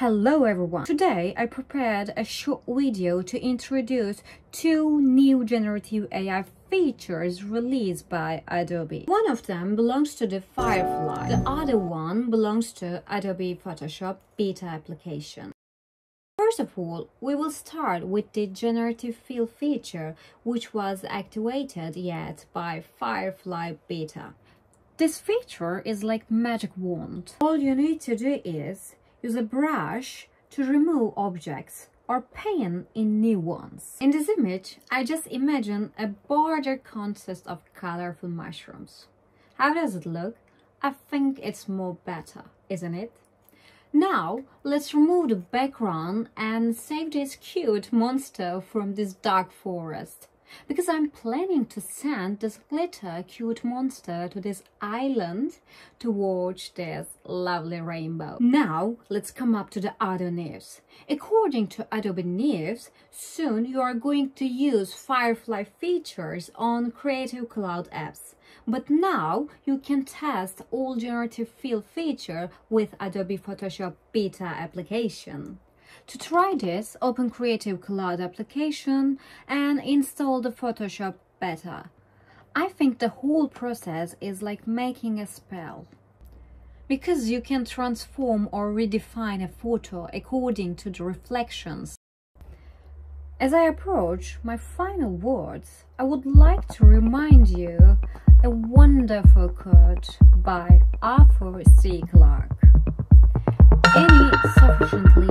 Hello everyone! Today I prepared a short video to introduce two new generative AI features released by Adobe. One of them belongs to the Firefly, the other one belongs to Adobe Photoshop beta application. First of all, we will start with the generative fill feature, which was activated yet by Firefly beta. This feature is like magic wand. All you need to do is use a brush to remove objects or paint in new ones. In this image, I just imagine a border consists of colorful mushrooms. How does it look? I think it's more better, isn't it? Now, let's remove the background and save this cute monster from this dark forest. Because I'm planning to send this glitter cute monster to this island to watch this lovely rainbow. Now, let's come up to the other news. According to Adobe News, soon you are going to use Firefly features on Creative Cloud apps. But now you can test all generative fill feature with Adobe Photoshop beta application. To try this, open Creative Cloud application and install the Photoshop beta. I think the whole process is like making a spell, because you can transform or redefine a photo according to the reflections. As I approach my final words, I would like to remind you a wonderful quote by Arthur C. Clarke. Any sufficiently